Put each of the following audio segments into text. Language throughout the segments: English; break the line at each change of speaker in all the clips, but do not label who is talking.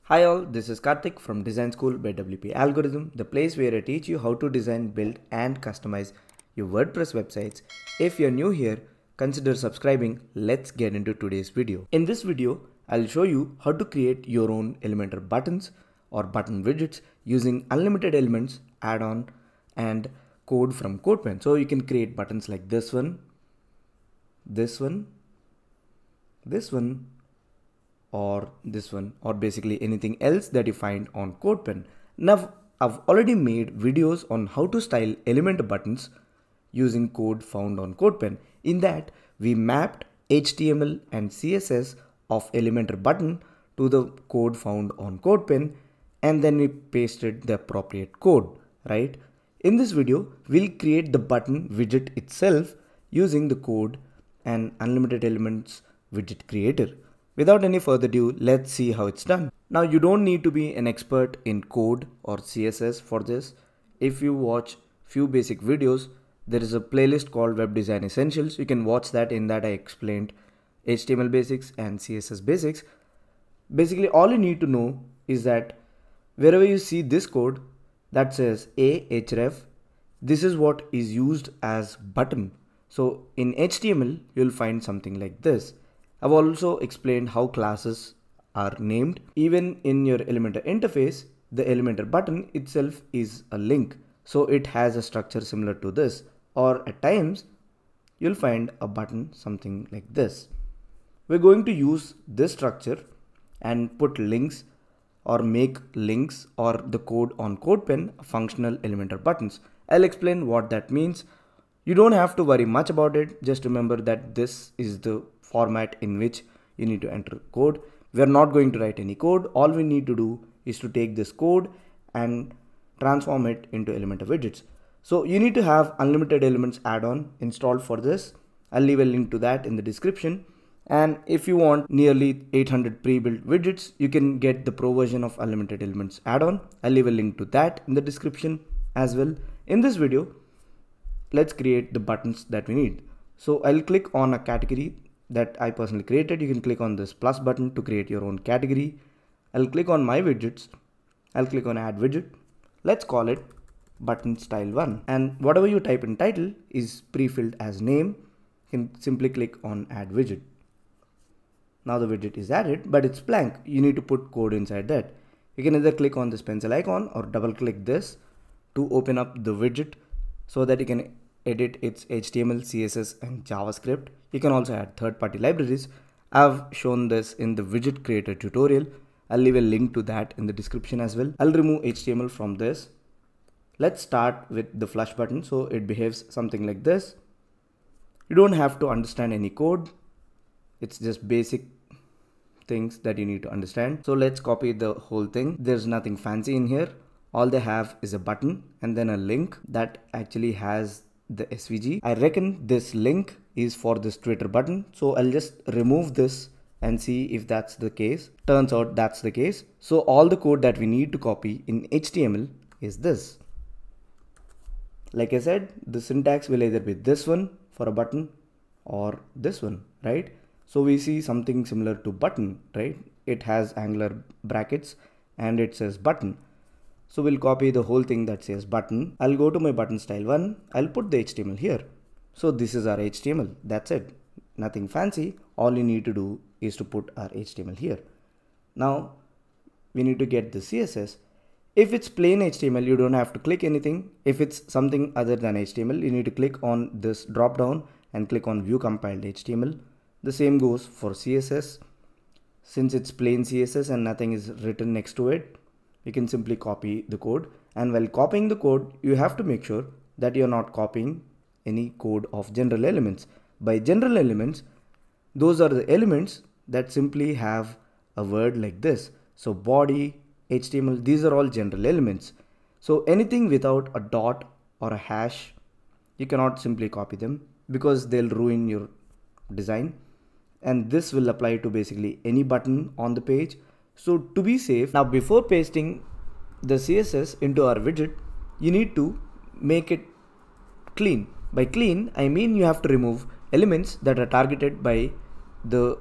Hi all, this is Karthik from Design School by WP Algorithm, the place where I teach you how to design, build and customize your WordPress websites. If you're new here, consider subscribing. Let's get into today's video. In this video, I'll show you how to create your own Elementor buttons or button widgets using unlimited elements, add-on and code from codepen. So you can create buttons like this one, this one, this one, or this one, or basically anything else that you find on codepen. Now I've already made videos on how to style Elementor buttons using code found on codepen. In that we mapped HTML and CSS of Elementor button to the code found on codepen and then we pasted the appropriate code, right? In this video we'll create the button widget itself using the code and unlimited elements widget creator. Without any further ado, let's see how it's done. Now you don't need to be an expert in code or CSS for this. If you watch few basic videos, there is a playlist called Web Design Essentials. You can watch that. In that I explained HTML basics and CSS basics. Basically all you need to know is that wherever you see this code that says ahref, this is what is used as button. So in HTML you'll find something like this. I've also explained how classes are named. Even in your Elementor interface, the Elementor button itself is a link. So it has a structure similar to this. Or at times, you'll find a button something like this. We're going to use this structure and put links or make links or the code on codepen functional Elementor buttons. I'll explain what that means. You don't have to worry much about it. Just remember that this is the format in which you need to enter code. We're not going to write any code. All we need to do is to take this code and transform it into Elementor widgets. So you need to have unlimited elements add-on installed for this. I'll leave a link to that in the description. And if you want nearly 800 pre-built widgets, you can get the pro version of unlimited elements add-on. I'll leave a link to that in the description as well. In this video, let's create the buttons that we need. So I'll click on a category that I personally created. You can click on this plus button to create your own category. I'll click on my widgets. I'll click on add widget. Let's call it button style 1. And whatever you type in title is pre-filled as name. You can simply click on add widget. Now the widget is added, but it's blank. You need to put code inside that. You can either click on this pencil icon or double click this to open up the widget so that you can edit its HTML, CSS and JavaScript. You can also add third-party libraries. I've shown this in the widget creator tutorial. I'll leave a link to that in the description as well. I'll remove HTML from this. Let's start with the flush button. So it behaves something like this. You don't have to understand any code. It's just basic things that you need to understand. So let's copy the whole thing. There's nothing fancy in here. All they have is a button and then a link that actually has the SVG. I reckon this link is for this Twitter button. So I'll just remove this and see if that's the case. Turns out that's the case. So all the code that we need to copy in HTML is this. Like I said, the syntax will either be this one for a button or this one, right? So we see something similar to button, right? It has angular brackets and it says button. So we'll copy the whole thing that says button. I'll go to my button style 1. I'll put the HTML here. So this is our HTML. That's it. Nothing fancy. All you need to do is to put our HTML here. Now we need to get the CSS. If it's plain HTML, you don't have to click anything. If it's something other than HTML, you need to click on this drop down and click on view compiled HTML. The same goes for CSS. Since it's plain CSS and nothing is written next to it, you can simply copy the code. And while copying the code, you have to make sure that you're not copying any code of general elements. By general elements, those are the elements that simply have a word like this. So body, HTML, these are all general elements. So anything without a dot or a hash, you cannot simply copy them because they'll ruin your design. And this will apply to basically any button on the page. So to be safe, now before pasting the CSS into our widget, you need to make it clean. By clean, I mean you have to remove elements that are targeted by the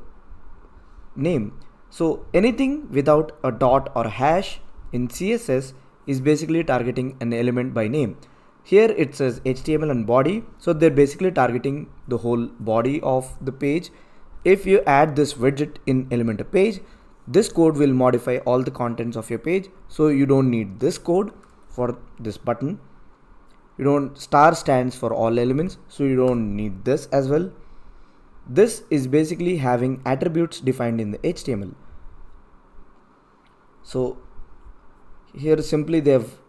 name. So anything without a dot or a hash in CSS is basically targeting an element by name. Here it says HTML and body, so they're basically targeting the whole body of the page. If you add this widget in Elementor page, this code will modify all the contents of your page, so you don't need this code for this button. Star stands for all elements, so you don't need this as well. This is basically having attributes defined in the HTML. So here simply they've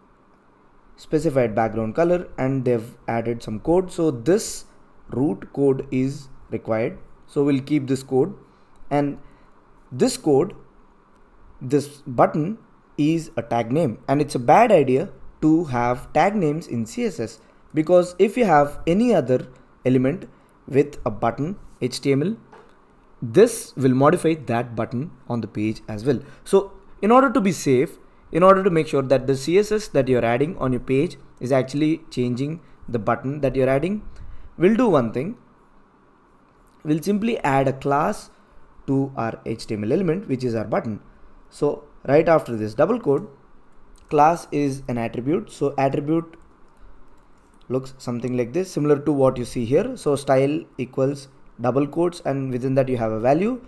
specified background color and they've added some code. So this root code is required. So we'll keep this code, and this code, this button is a tag name, and it's a bad idea to have tag names in CSS, because if you have any other element with a button HTML, this will modify that button on the page as well. So in order to be safe, in order to make sure that the CSS that you're adding on your page is actually changing the button that you're adding, we'll do one thing. We'll simply add a class to our HTML element, which is our button. So right after this double quote, class is an attribute. So attribute looks something like this, similar to what you see here. So style equals double quotes, and within that you have a value.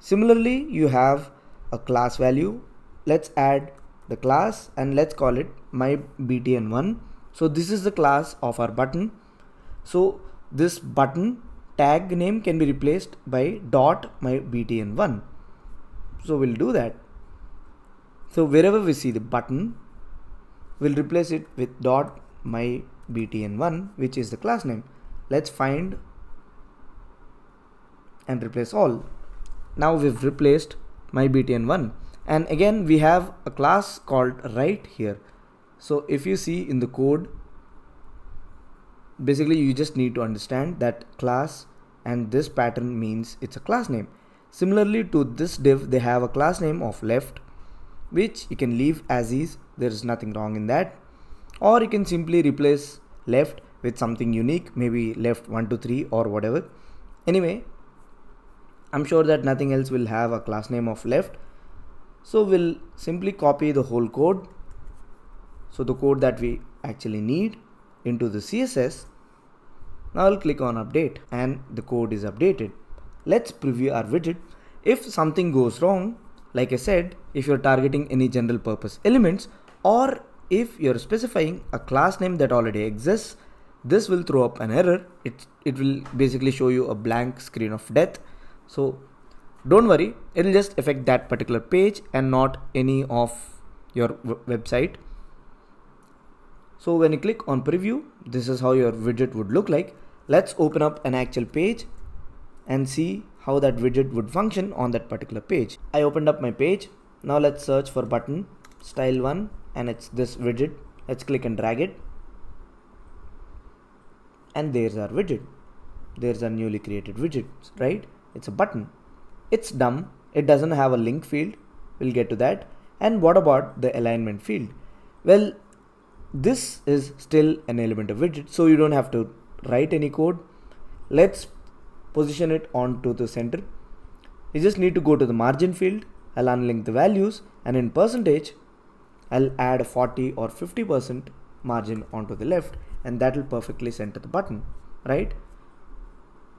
Similarly, you have a class value. Let's add the class and let's call it mybtn1. So this is the class of our button. So this button tag name can be replaced by .mybtn1. So we'll do that. So wherever we see the button, we'll replace it with .mybtn1, which is the class name. Let's find and replace all. Now we've replaced mybtn1, and again we have a class called right here. So if you see in the code, basically you just need to understand that class and this pattern means it's a class name. Similarly to this div, they have a class name of left, which you can leave as is. There is nothing wrong in that. Or you can simply replace left with something unique, maybe left 1 to 3 or whatever. Anyway, I'm sure that nothing else will have a class name of left. So we'll simply copy the whole code. So the code that we actually need into the CSS. Now I'll click on update and the code is updated. Let's preview our widget. If something goes wrong, like I said, if you're targeting any general purpose elements, or if you're specifying a class name that already exists, this will throw up an error. It will basically show you a blank screen of death. So don't worry, it will just affect that particular page and not any of your website. So when you click on preview, this is how your widget would look like. Let's open up an actual page and see how that widget would function on that particular page. I opened up my page. Now let's search for button style 1, and it's this widget. Let's click and drag it. And there's our widget. There's our newly created widget, right? It's a button. It's dumb. It doesn't have a link field. We'll get to that. And what about the alignment field? Well, this is still an Elementor widget, so you don't have to write any code. Let's position it onto the center. You just need to go to the margin field. I'll unlink the values, and in percentage, I'll add a 40 or 50% margin onto the left, and that will perfectly center the button, right?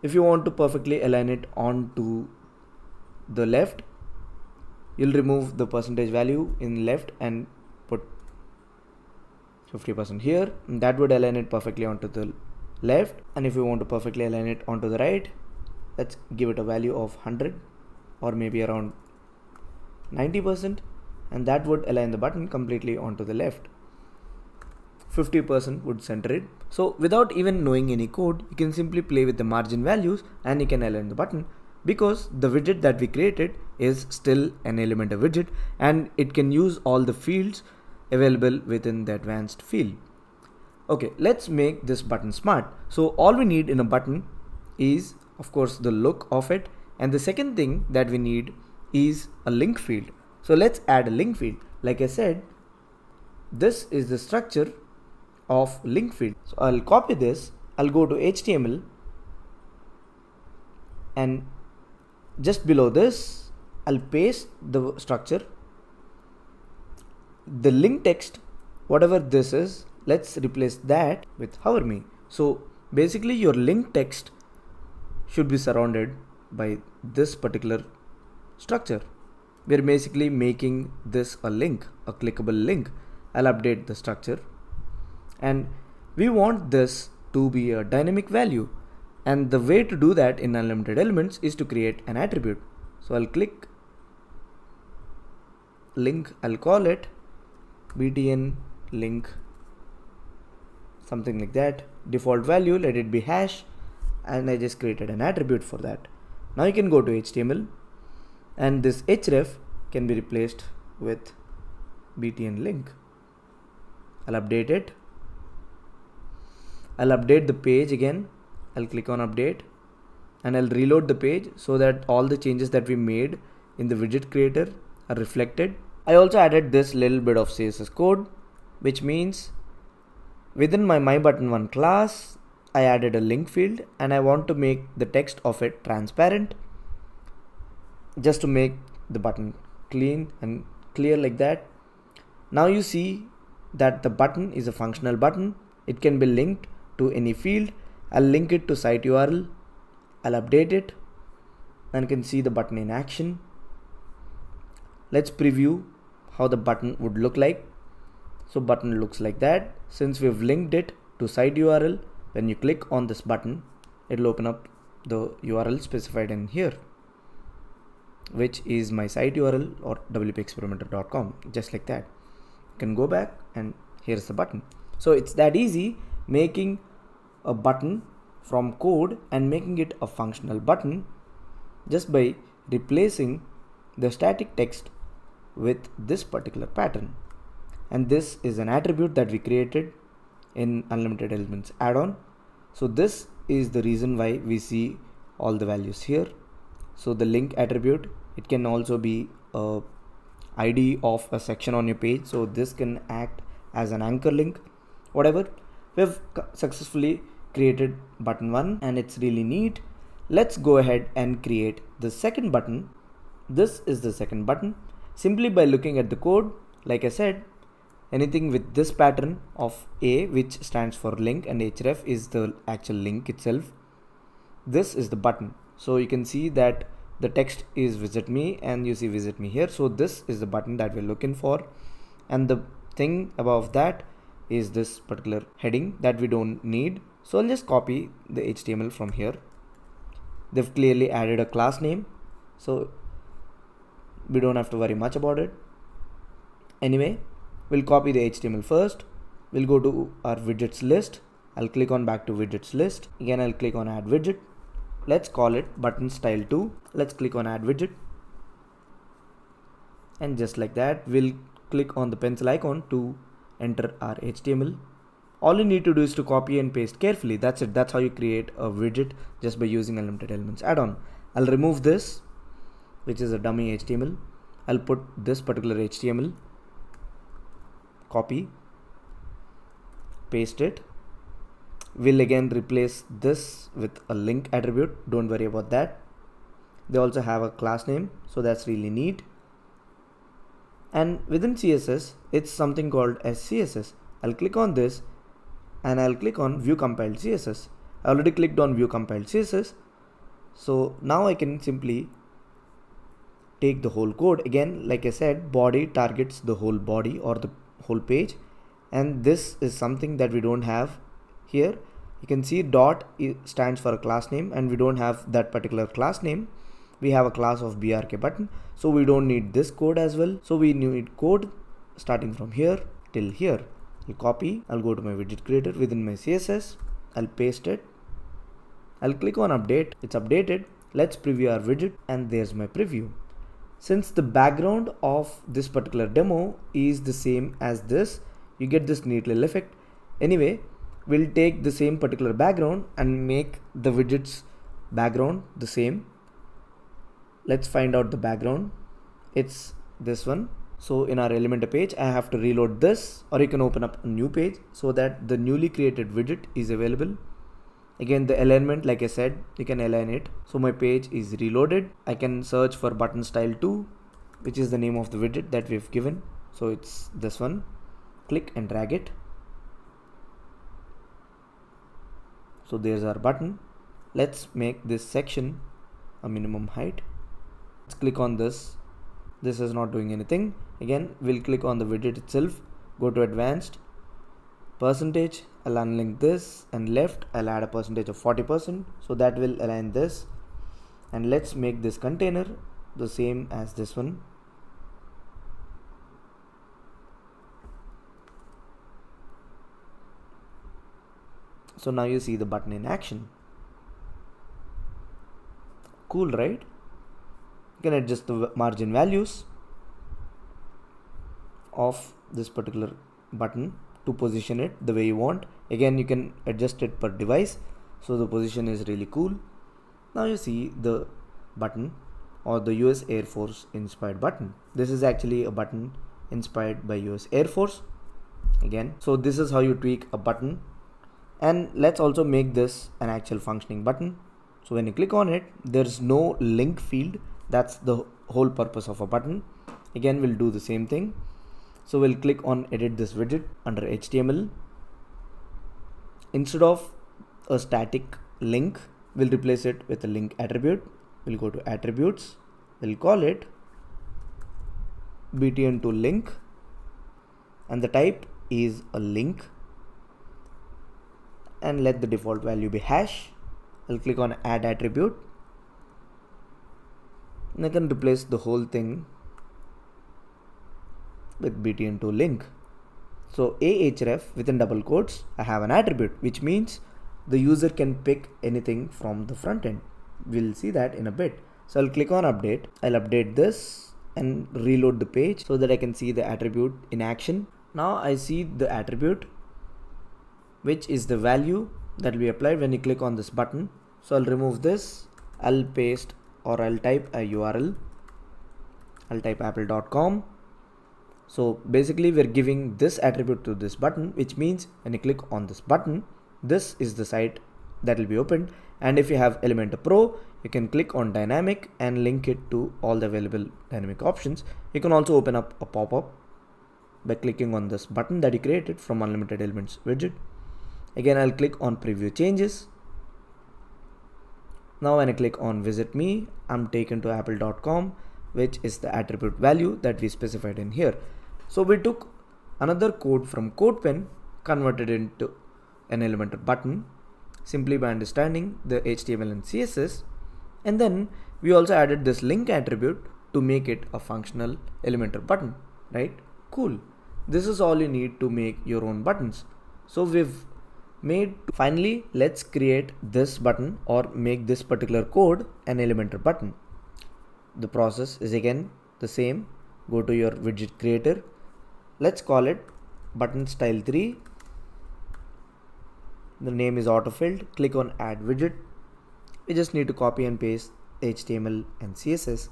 If you want to perfectly align it onto the left, you'll remove the percentage value in left and put 50% here, and that would align it perfectly onto the left. And if you want to perfectly align it onto the right, let's give it a value of 100 or maybe around 90%, and that would align the button completely onto the left. 50% would center it. So without even knowing any code, you can simply play with the margin values and you can align the button, because the widget that we created is still an Elementor widget and it can use all the fields available within the advanced field. Okay, let's make this button smart. So all we need in a button is, of course, the look of it, and the second thing that we need is a link field. So let's add a link field. Like I said, this is the structure of link field. So I'll copy this, I'll go to HTML, and just below this I'll paste the structure. The link text, whatever this is, let's replace that with hover me. So basically your link text should be surrounded by this particular structure. We're basically making this a link, a clickable link. I'll update the structure, and we want this to be a dynamic value, and the way to do that in unlimited elements is to create an attribute. So I'll click link, I'll call it btn link, something like that. Default value, let it be hash, and I just created an attribute for that. Now you can go to HTML, and this href can be replaced with btn link. I'll update it. I'll update the page again. I'll click on update, and I'll reload the page so that all the changes that we made in the widget creator are reflected. I also added this little bit of CSS code, which means within my button1 class, I added a link field, and I want to make the text of it transparent, just to make the button clean and clear like that. Now you see that the button is a functional button. It can be linked to any field. I'll link it to site URL. I'll update it, and you can see the button in action. Let's preview how the button would look like. So button looks like that. Since we've linked it to site URL, when you click on this button, it'll open up the URL specified in here, which is my site URL or wpexperimenter.com, just like that. You can go back, and here's the button. So it's that easy, making a button from code and making it a functional button just by replacing the static text with this particular pattern. And this is an attribute that we created in Unlimited Elements add-on. So this is the reason why we see all the values here. So the link attribute, it can also be a ID of a section on your page. So this can act as an anchor link, whatever. We've successfully created button 1, and it's really neat. Let's go ahead and create the second button. This is the second button. Simply by looking at the code, like I said, anything with this pattern of A, which stands for link, and href is the actual link itself. This is the button. So you can see that the text is visit me, and you see visit me here. So this is the button that we're looking for, and the thing above that is this particular heading that we don't need. So I'll just copy the HTML from here. They've clearly added a class name, so we don't have to worry much about it. Anyway, we'll copy the HTML first. We'll go to our widgets list. I'll click on back to widgets list. Again, I'll click on add widget. Let's call it button style 2. Let's click on add widget. And just like that, we'll click on the pencil icon to enter our HTML. All you need to do is to copy and paste carefully. That's it. That's how you create a widget just by using Unlimited Elements add-on. I'll remove this, which is a dummy HTML. I'll put this particular HTML, copy, paste it. We'll again replace this with a link attribute. Don't worry about that. They also have a class name, so that's really neat. And within CSS, it's something called SCSS. I'll click on this, and I'll click on view compiled CSS. I already clicked on view compiled CSS. So now I can simply take the whole code. Again, like I said, body targets the whole body or the whole page, and this is something that we don't have here. You can see dot stands for a class name, and we don't have that particular class name. We have a class of BRK button, so we don't need this code as well. So we need code starting from here till here. I'll copy, I'll go to my widget creator within my CSS, I'll paste it, I'll click on update. It's updated. Let's preview our widget, and there's my preview. Since the background of this particular demo is the same as this, you get this neat little effect. Anyway, we'll take the same particular background and make the widget's background the same. Let's find out the background. It's this one. So in our Elementor page, I have to reload this, or you can open up a new page so that the newly created widget is available. Again, the alignment, like I said, you can align it. So my page is reloaded. I can search for button style 2, which is the name of the widget that we've given. So it's this one. Click and drag it. So there's our button. Let's make this section a minimum height. Let's click on this. This is not doing anything. Again, we'll click on the widget itself. Go to advanced. Percentage, I'll unlink this, and left I'll add a percentage of 40%, so that will align this. And let's make this container the same as this one. So now you see the button in action. Cool, right? You can adjust the margin values of this particular button to position it the way you want. Again, you can adjust it per device, so the position is really cool. Now you see the button, or the US Air Force inspired button. This is actually a button inspired by US Air Force. Again, so this is how you tweak a button. And let's also make this an actual functioning button. So when you click on it, there's no link field. That's the whole purpose of a button. Again, we'll do the same thing. So we'll click on edit this widget under HTML. Instead of a static link, we'll replace it with a link attribute. We'll go to attributes. We'll call it btn to link, and the type is a link, and let the default value be hash. I'll click on add attribute, and I can replace the whole thing with btn to link. So ahref within double quotes, I have an attribute, which means the user can pick anything from the front end. We'll see that in a bit. So I'll click on update. I'll update this and reload the page so that I can see the attribute in action. Now I see the attribute, which is the value that will be applied when you click on this button. So I'll remove this. I'll paste, or I'll type a URL. I'll type apple.com. So basically we're giving this attribute to this button, which means when you click on this button, this is the site that will be opened. And if you have Elementor Pro, you can click on dynamic and link it to all the available dynamic options. You can also open up a pop-up by clicking on this button that you created from Unlimited Elements widget. Again, I'll click on preview changes. Now when I click on visit me, I'm taken to apple.com, which is the attribute value that we specified in here. So we took another code from codepen, converted into an Elementor button simply by understanding the HTML and CSS, and then we also added this link attribute to make it a functional Elementor button, right? Cool. This is all you need to make your own buttons. So we've made, finally let's create this button or make this particular code an Elementor button. The process is again the same. Go to your widget creator. Let's call it button style 3. The name is autofilled. Click on add widget. We just need to copy and paste HTML and CSS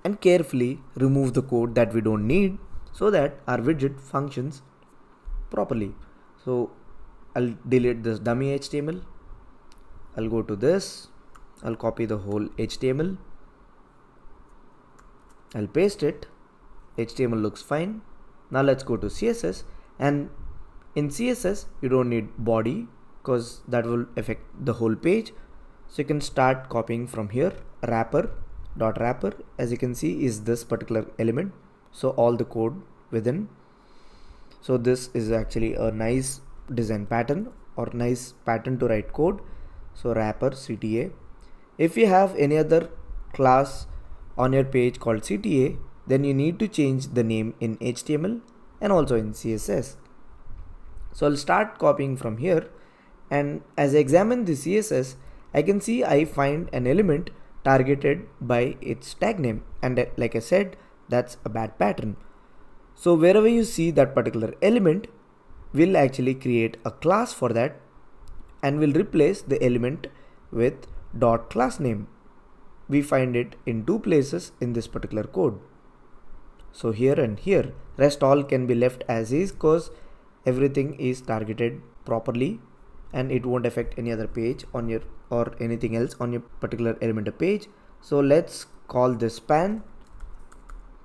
and carefully remove the code that we don't need so that our widget functions properly. So I'll delete this dummy HTML. I'll go to this. I'll copy the whole HTML. I'll paste it. HTML looks fine. Now let's go to CSS, and in CSS you don't need body because that will affect the whole page. So you can start copying from here. Wrapper, as you can see, is this particular element. So all the code within. So this is actually a nice design pattern or nice pattern to write code. So wrapper CTA. If you have any other class on your page called CTA, then you need to change the name in HTML and also in CSS. So I'll start copying from here, and as I examine the CSS, I can see I find an element targeted by its tag name, and like I said, that's a bad pattern. So wherever you see that particular element, we'll actually create a class for that, and we'll replace the element with dot class name. We find it in two places in this particular code. So here and here, rest all can be left as is because everything is targeted properly and it won't affect any other page on your or anything else on your particular Elementor page. So let's call this span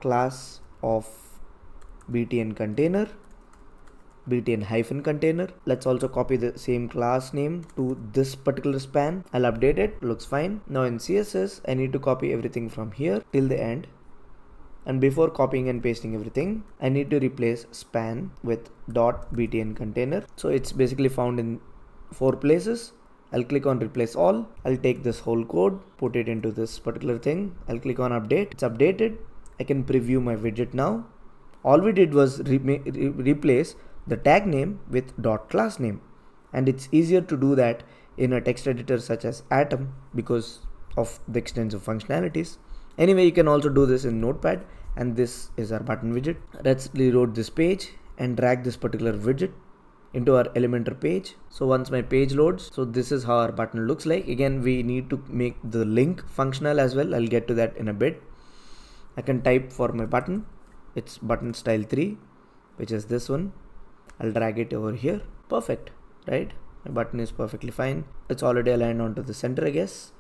class of btn container, btn hyphen container. Let's also copy the same class name to this particular span. I'll update it, looks fine. Now in CSS, I need to copy everything from here till the end. And before copying and pasting everything, I need to replace span with .btn container. So it's basically found in 4 places. I'll click on replace all. I'll take this whole code, put it into this particular thing. I'll click on update. It's updated. I can preview my widget now. All we did was replace the tag name with .class name. And it's easier to do that in a text editor such as Atom because of the extensive functionalities. Anyway, you can also do this in Notepad, and this is our button widget. Let's reload this page and drag this particular widget into our Elementor page. So once my page loads, so this is how our button looks like. Again, we need to make the link functional as well. I'll get to that in a bit. I can type for my button. It's button style 3, which is this one. I'll drag it over here. Perfect, right? My button is perfectly fine. It's already aligned onto the center, I guess.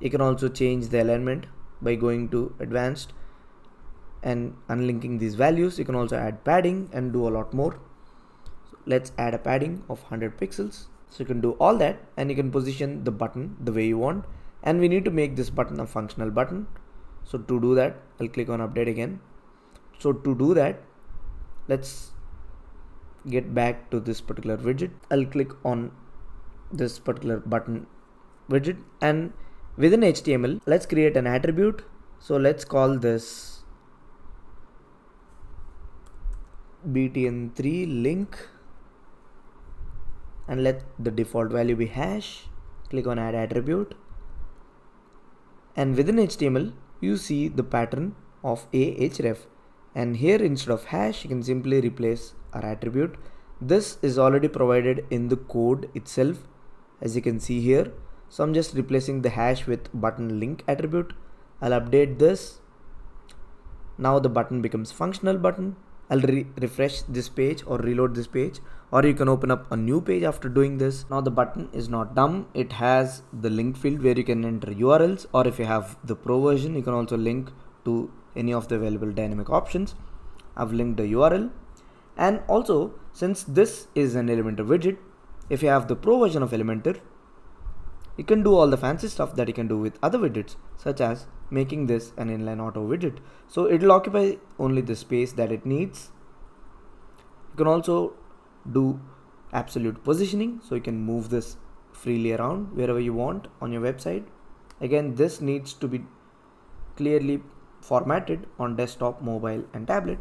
You can also change the alignment by going to advanced and unlinking these values. You can also add padding and do a lot more. So let's add a padding of 100 pixels. So you can do all that and you can position the button the way you want. And we need to make this button a functional button. So to do that, I'll click on update again. So to do that, let's get back to this particular widget. I'll click on this particular button widget, and within HTML, let's create an attribute. So let's call this btn3 link and let the default value be hash. Click on add attribute, and within HTML you see the pattern of ahref, and here instead of hash you can simply replace our attribute. This is already provided in the code itself, as you can see here. So I'm just replacing the hash with button link attribute. I'll update this. Now the button becomes functional button. I'll refresh this page or reload this page, or you can open up a new page after doing this. Now the button is not dumb. It has the link field where you can enter URLs, or if you have the pro version, you can also link to any of the available dynamic options. I've linked the URL. And also, since this is an Elementor widget, if you have the pro version of Elementor, you can do all the fancy stuff that you can do with other widgets, such as making this an inline auto widget. So it'll occupy only the space that it needs. You can also do absolute positioning, so you can move this freely around wherever you want on your website. Again, this needs to be clearly formatted on desktop, mobile and tablet.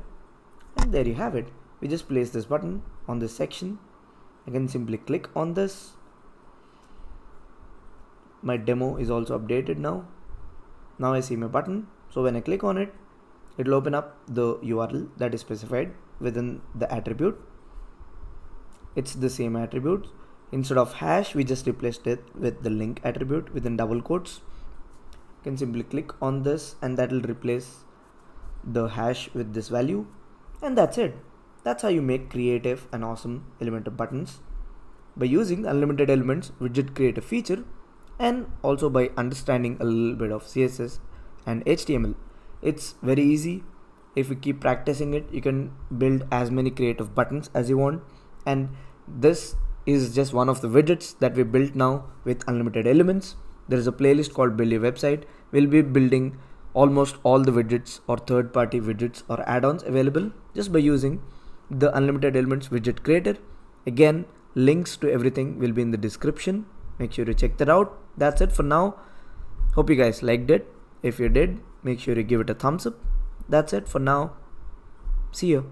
And there you have it. We just place this button on this section. I can simply click on this. My demo is also updated now. Now I see my button. So when I click on it, it will open up the URL that is specified within the attribute. It's the same attribute. Instead of hash, we just replaced it with the link attribute within double quotes. You can simply click on this and that will replace the hash with this value. And that's it. That's how you make creative and awesome Elementor buttons by using unlimited elements widget creator feature, and also by understanding a little bit of CSS and HTML. It's very easy. If you keep practicing it, you can build as many creative buttons as you want. And this is just one of the widgets that we built now with unlimited elements. There is a playlist called Build Your Website. We'll be building almost all the widgets or third-party widgets or add-ons available just by using the unlimited elements widget creator. Again, links to everything will be in the description. Make sure you check that out. That's it for now. Hope you guys liked it. If you did, make sure you give it a thumbs up. That's it for now. See you.